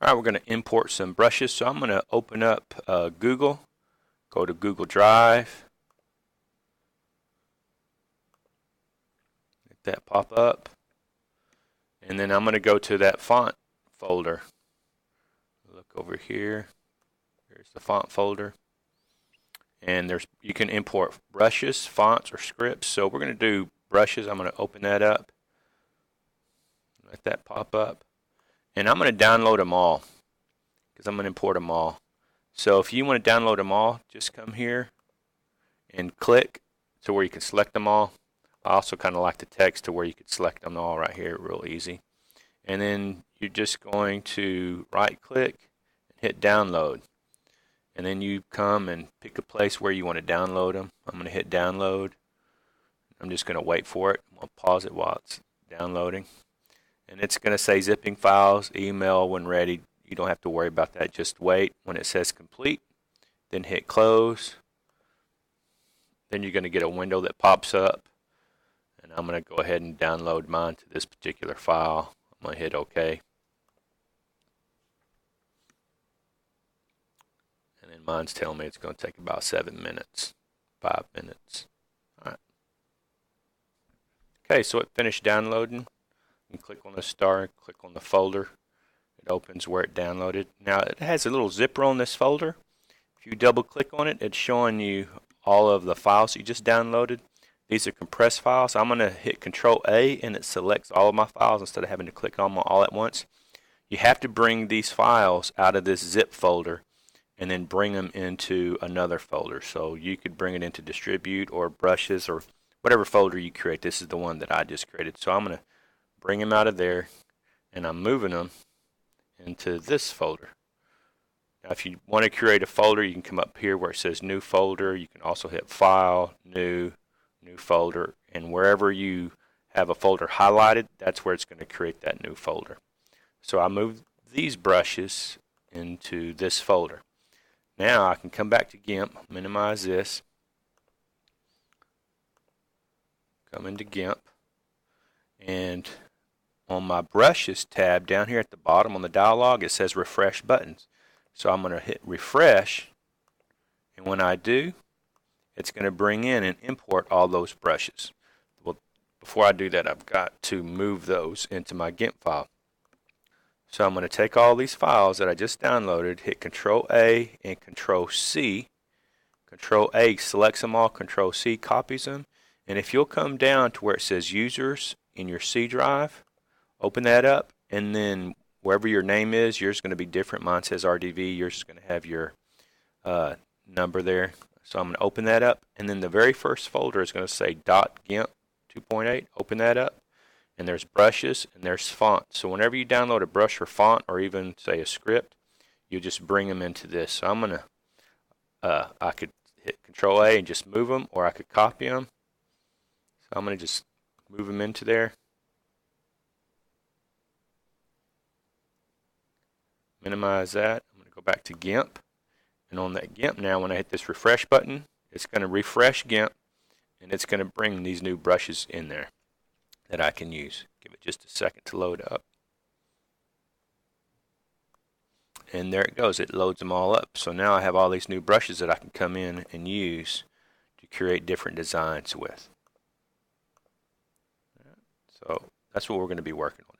Alright, we're going to import some brushes. So I'm going to open up Google, go to Google Drive, let that pop up, and then I'm going to go to that font folder. Look over here, there's the font folder, and you can import brushes, fonts, or scripts. So we're going to do brushes. I'm going to open that up, let that pop up, and I'm going to download them all because I'm going to import them all. So if you want to download them all, just come here and click to where you can select them all. I also kind of like the text to where you could select them all right here, real easy. And then you're just going to right click and hit download. And then you come and pick a place where you want to download them. I'm going to hit download. I'm just going to wait for it. I'll pause it while it's downloading. And it's going to say zipping files, email when ready. You don't have to worry about that. Just wait when it says complete. Then hit close. Then you're going to get a window that pops up. And I'm going to go ahead and download mine to this particular file. I'm going to hit OK. And then mine's telling me it's going to take about 7 minutes, 5 minutes. All right. Okay, so it finished downloading. You click on the star, click on the folder. It opens where it downloaded. Now it has a little zipper on this folder. If you double click on it, it's showing you all of the files you just downloaded. These are compressed files. I'm going to hit Control A and it selects all of my files instead of having to click on them all at once. You have to bring these files out of this zip folder and then bring them into another folder. So you could bring it into distribute or brushes or whatever folder you create. This is the one that I just created. So I'm going to bring them out of there and I'm moving them into this folder. Now if you want to create a folder, you can come up here where it says new folder. You can also hit file, new folder, and wherever you have a folder highlighted, that's where it's going to create that new folder. So I moved these brushes into this folder. Now I can come back to GIMP, minimize this, come into GIMP, and on my brushes tab down here at the bottom on the dialog, it says refresh buttons. So I'm going to hit refresh, and when I do, it's going to bring in and import all those brushes. Well, before I do that, I've got to move those into my GIMP file. So I'm going to take all these files that I just downloaded, hit Control A and Control C. Control A selects them all, Control C copies them, and if you'll come down to where it says users in your C drive, open that up, and then wherever your name is, yours is going to be different. Mine says RDV, yours is going to have your number there. So I'm going to open that up, and then the very first folder is going to say .gimp 2.8. Open that up, and there's brushes and there's fonts. So whenever you download a brush or font or even say a script, you just bring them into this. So I'm going to, I could hit Control A and just move them, or I could copy them. So I'm going to just move them into there. Minimize that. I'm going to go back to GIMP. And on that GIMP now, when I hit this refresh button, it's going to refresh GIMP, and it's going to bring these new brushes in there that I can use. Give it just a second to load up. And there it goes. It loads them all up. So now I have all these new brushes that I can come in and use to create different designs with. So that's what we're going to be working on.